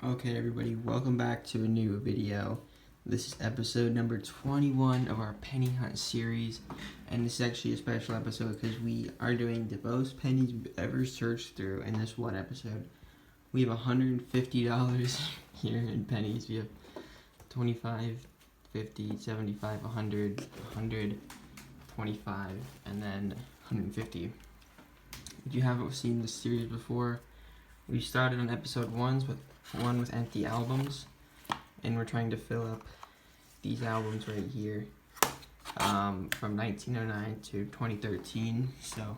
Okay everybody, welcome back to a new video. This is episode number 21 of our penny hunt series, and this is actually a special episode because we are doing the most pennies we've ever searched through in this one episode. We have $150 here in pennies. We have 25, 50, 75, 100, 100, 25, and then 150. If you haven't seen this series before, we started on episode 1 with empty albums, and we're trying to fill up these albums right here from 1909 to 2013. So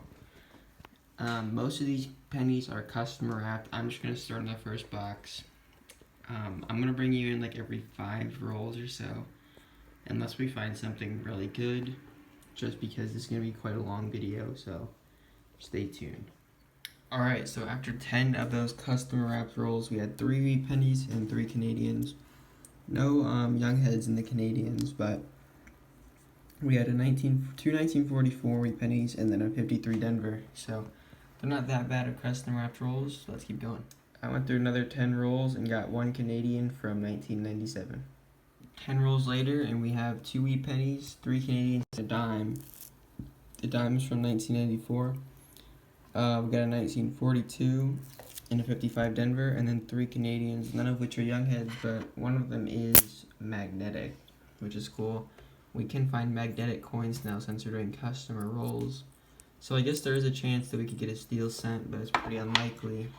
most of these pennies are customer wrapped. I'm just gonna start in the first box. I'm gonna bring you in like every 5 rolls or so, unless we find something really good, just because this is gonna be quite a long video, so stay tuned. Alright, so after 10 of those custom wrapped rolls, we had 3 wheat pennies and 3 Canadians. No young heads in the Canadians, but we had two 1944 wheat pennies and then a 53 Denver. So they're not that bad of custom wrapped rolls, so let's keep going. I went through another 10 rolls and got 1 Canadian from 1997. 10 rolls later, and we have 2 wheat pennies, 3 Canadians, and a dime. The dime is from 1994. We got a 1942 and a 55 Denver, and then 3 Canadians, none of which are young heads, but one of them is magnetic, which is cool. We can find magnetic coins now since we're doing customer rolls. So I guess there is a chance that we could get a steel cent, but it's pretty unlikely.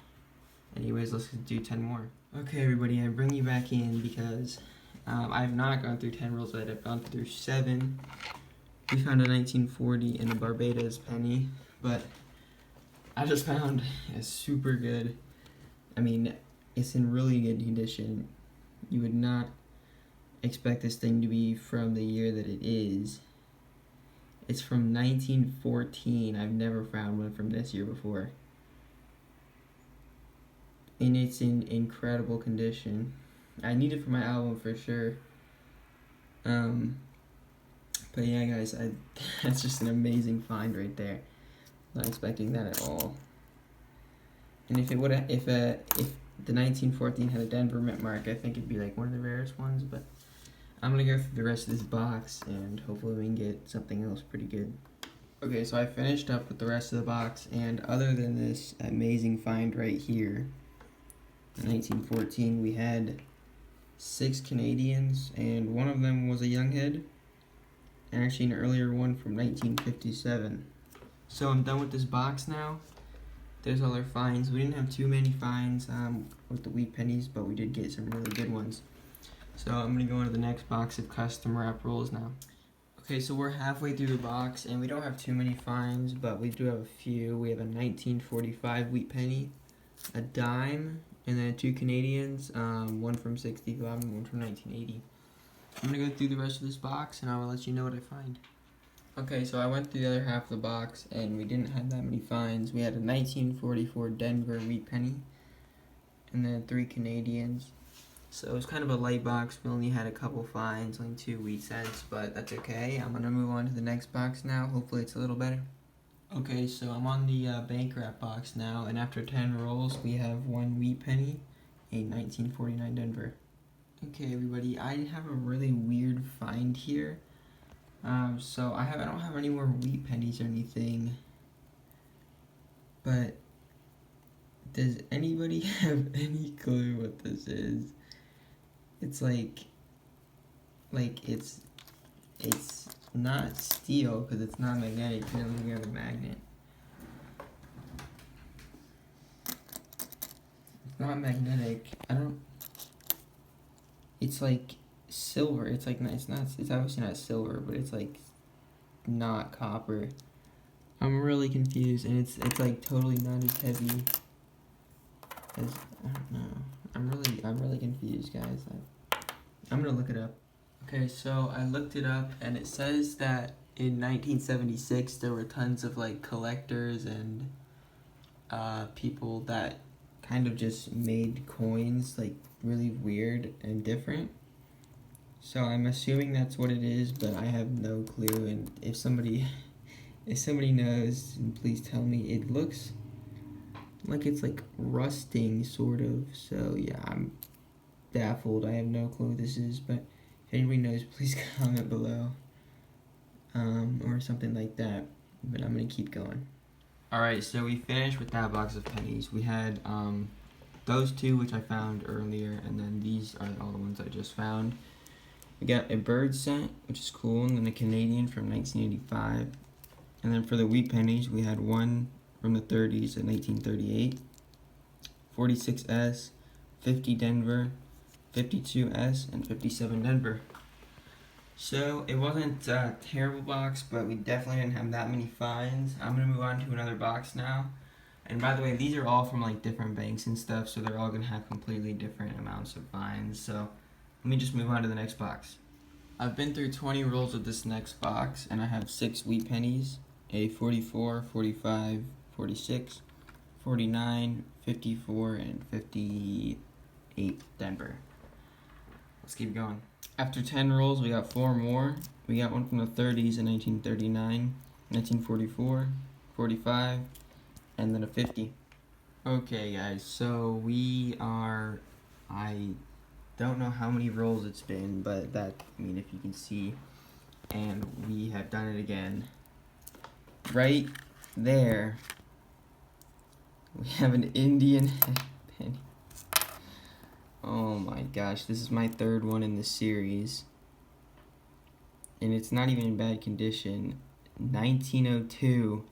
Anyways, let's do 10 more. Okay everybody, I bring you back in because I have not gone through 10 rolls yet. I've gone through 7. We found a 1940 and a Barbados penny, but I just found a super good, I mean, it's in really good condition. You would not expect this thing to be from the year that it is. It's from 1914. I've never found one from this year before. And it's in incredible condition. I need it for my album for sure. But yeah guys, that's just an amazing find right there. Not expecting that at all. And if the 1914 had a Denver mint mark, I think it'd be like one of the rarest ones. But I'm gonna go through the rest of this box and hopefully we can get something else pretty good. Okay, so I finished up with the rest of the box, and other than this amazing find right here, in 1914 we had 6 Canadians, and one of them was a young head, and actually an earlier one from 1957. So I'm done with this box now. There's all our finds. We didn't have too many finds with the wheat pennies, but we did get some really good ones. So I'm gonna go into the next box of custom wrap rolls now. Okay, so we're halfway through the box, and we don't have too many finds, but we do have a few. We have a 1945 wheat penny, a dime, and then 2 Canadians, one from 65 and one from 1980. I'm gonna go through the rest of this box, and I will let you know what I find. Okay, so I went through the other half of the box, and we didn't have that many finds. We had a 1944 Denver wheat penny, and then 3 Canadians. So it was kind of a light box. We only had a couple finds, only 2 wheat cents, but that's okay. I'm gonna move on to the next box now. Hopefully it's a little better. Okay, so I'm on the bank wrap box now, and after 10 rolls, we have 1 wheat penny, a 1949 Denver. Okay, everybody, I have a really weird find here. So I don't have any more wheat pennies or anything, but does anybody have any clue what this is? It's like it's not steel because it's not magnetic. You don't even have a magnet. It's not magnetic. It's like silver. It's obviously not silver, but it's like not copper. I'm really confused, and it's like totally not as heavy as, I don't know. I'm really confused, guys. I'm gonna look it up. Okay, so I looked it up, and it says that in 1976 there were tons of like collectors and people that kind of just made coins like really weird and different. So I'm assuming that's what it is, but I have no clue, and if somebody knows, please tell me. It looks like it's like rusting sort of, so yeah, baffled. I have no clue what this is, but if anybody knows, please comment below. Or something like that. But I'm gonna keep going. Alright, so we finished with that box of pennies. We had those two, which I found earlier, and then these are all the ones I just found. We got a bird cent, which is cool, and then a Canadian from 1985. And then for the wheat pennies, we had one from the 30s in 1938, 46S, 50 Denver, 52S, and 57 Denver. So it wasn't a terrible box, but we definitely didn't have that many finds. I'm gonna move on to another box now. And by the way, these are all from like different banks and stuff, so they're all gonna have completely different amounts of finds. So let me just move on to the next box. I've been through 20 rolls of this next box, and I have 6 wheat pennies, a 44, 45, 46, 49, 54, and 58 Denver. Let's keep going. After 10 rolls, we got 4 more. We got one from the 30s in 1939, 1944, 45, and then a 50. Okay guys, so I don't know how many rolls it's been, but if you can see, and we have done it again. Right there, we have an Indian penny. Oh my gosh, this is my 3rd one in the series. And it's not even in bad condition. 1902.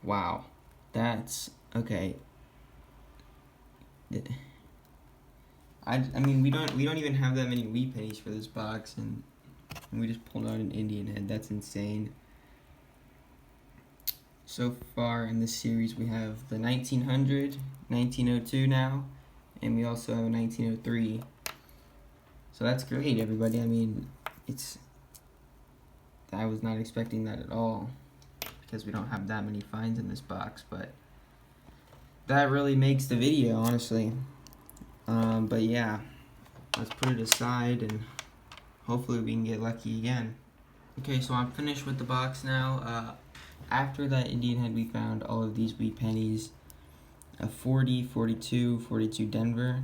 Wow. That's okay. I mean we don't even have that many wheat pennies for this box, and we just pulled out an Indian head. That's insane. So far in this series we have the 1900, 1902 now, and we also have a 1903. So that's great, everybody. I mean, I was not expecting that at all, because we don't have that many finds in this box, but that really makes the video, honestly. But yeah, let's put it aside and hopefully we can get lucky again. Okay, so I'm finished with the box now. After that Indian head, we found all of these wheat pennies, a 40, 42, 42 Denver,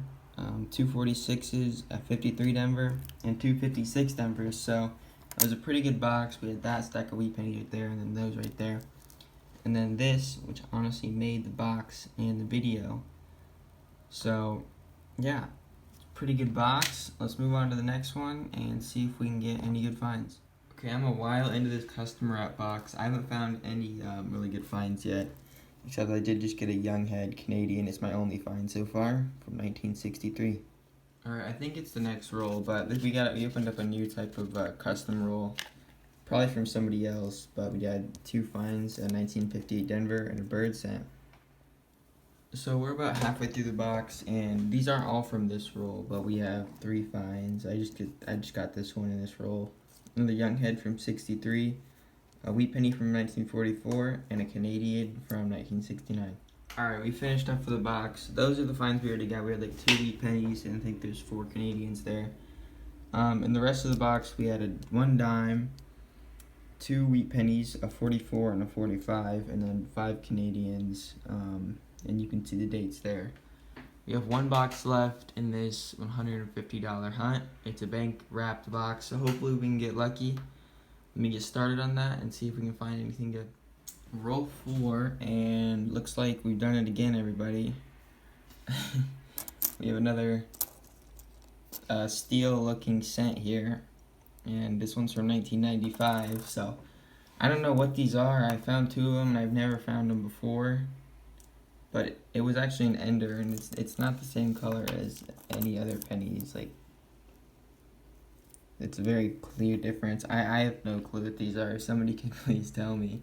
2 46s, a 53 Denver, and 2 56 Denvers. So it was a pretty good box. We had that stack of wheat pennies right there, and then those right there. And then this, which honestly made the box and the video. So yeah, pretty good box. Let's move on to the next one and see if we can get any good finds. Okay, I'm a while into this customer app box. I haven't found any really good finds yet, except I did just get a young head Canadian. It's my only find so far from 1963. Alright, I think it's the next roll, but we opened up a new type of custom roll, probably from somebody else, but we had 2 finds, a 1958 Denver and a bird cent. So we're about halfway through the box, and these aren't all from this roll, but we have 3 finds. I just got this one in this roll. Another young head from 63, a wheat penny from 1944, and a Canadian from 1969. Alright, we finished up for the box. Those are the finds we already got. We had like 2 wheat pennies, and I think there's 4 Canadians there. In the rest of the box, we had 1 dime, 2 wheat pennies, a 44 and a 45, and then 5 Canadians, and you can see the dates there. We have 1 box left in this $150 hunt. It's a bank wrapped box, so hopefully we can get lucky. Let me get started on that and see if we can find anything good. Roll 4, and looks like we've done it again, everybody. We have another steel looking cent here, and this one's from 1995, so I don't know what these are. I found 2 of them, and I've never found them before. But it was actually an ender, and it's not the same color as any other pennies. Like, it's a very clear difference. I have no clue what these are. Somebody can please tell me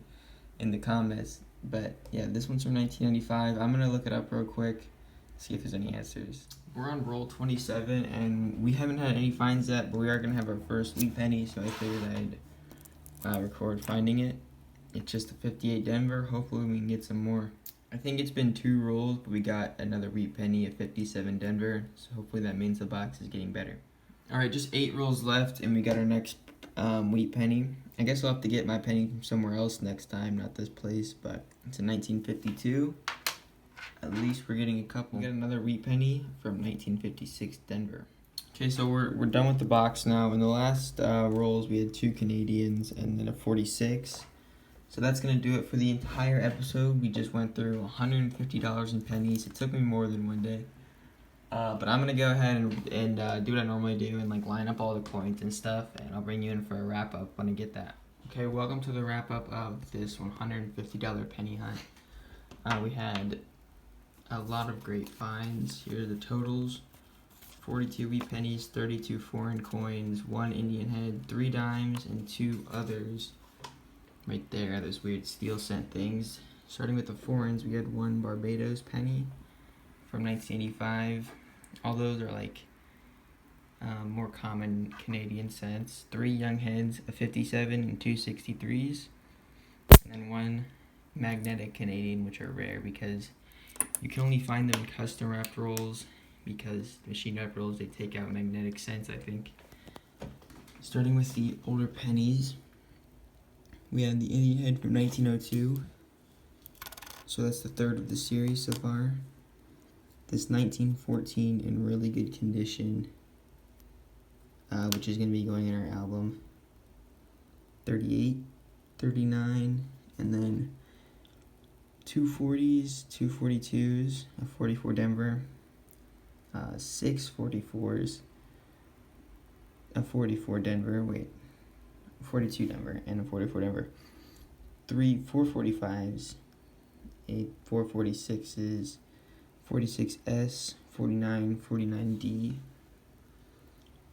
in the comments. But yeah, this one's from 1995. I'm gonna look it up real quick, see if there's any answers. We're on roll 27, and we haven't had any finds yet, but we are gonna have our first wheat penny, so I figured I'd record finding it. It's just a 58 Denver. Hopefully we can get some more. I think it's been 2 rolls, but we got another wheat penny, a 57 Denver, so hopefully that means the box is getting better. Alright, just 8 rolls left, and we got our next wheat penny. I guess I'll have to get my penny from somewhere else next time, not this place, but it's a 1952, at least we're getting a couple. We got another wheat penny from 1956 Denver. Okay, so we're done with the box now. In the last rolls, we had 2 Canadians and then a 46. So that's going to do it for the entire episode. We just went through $150 in pennies. It took me more than one day. But I'm going to go ahead and do what I normally do and like line up all the coins and stuff. And I'll bring you in for a wrap-up when I get that. Okay, welcome to the wrap-up of this $150 penny hunt. We had a lot of great finds. Here are the totals. 42 wheat pennies, 32 foreign coins, 1 Indian head, 3 dimes, and 2 others. Right there, those weird steel cent things. Starting with the foreigns, we had 1 Barbados penny from 1985. All those are like more common Canadian cents. 3 young heads, a 57 and 2 63s. And then 1 magnetic Canadian, which are rare because you can only find them in custom wrapped rolls because machine wrapped rolls, they take out magnetic cents, I think. Starting with the older pennies, we have the Indian head from 1902. So that's the 3rd of the series so far. This 1914 in really good condition, which is going to be going in our album. 38, 39, and then 2 40s, 2 42s, a 44 Denver, 6 44s, a 44 Denver, 42 Denver, and a 44 Denver, 3 445s, 8 446s, 46S, 49, 49D,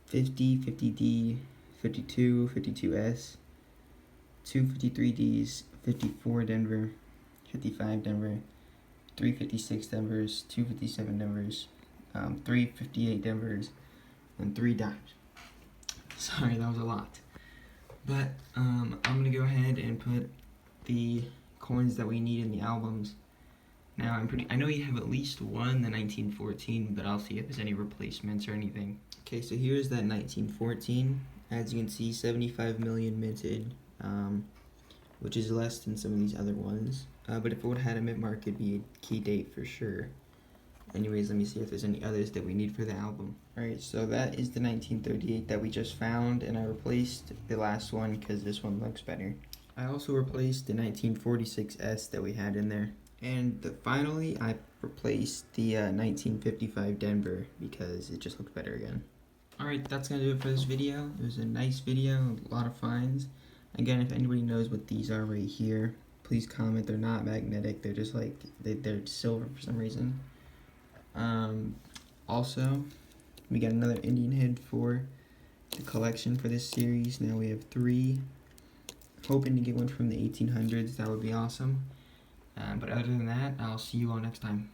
50, 50D, 52, 52S, 2 53Ds, 54 Denver, 55 Denver, 3 56 Denvers, 2 57 Denvers, 3 58 Denvers, and 3 dimes. Sorry, that was a lot. But I'm going to go ahead and put the coins that we need in the albums. Now, I know you have at least one, the 1914, but I'll see if there's any replacements or anything. Okay, so here's that 1914. As you can see, 75 million minted, which is less than some of these other ones. But if it would have had a mint mark, it'd be a key date for sure. Anyways, let me see if there's any others that we need for the album. Alright, so that is the 1938 that we just found, and I replaced the last one because this one looks better. I also replaced the 1946S that we had in there. And finally, I replaced the 1955 Denver because it just looked better again. Alright, that's going to do it for this video. It was a nice video, a lot of finds. Again, if anybody knows what these are right here, please comment. They're not magnetic, they're just like, they're silver for some reason. Also, we got another Indian head for the collection for this series. Now we have 3. Hoping to get one from the 1800s, that would be awesome. But other than that, I'll see you all next time.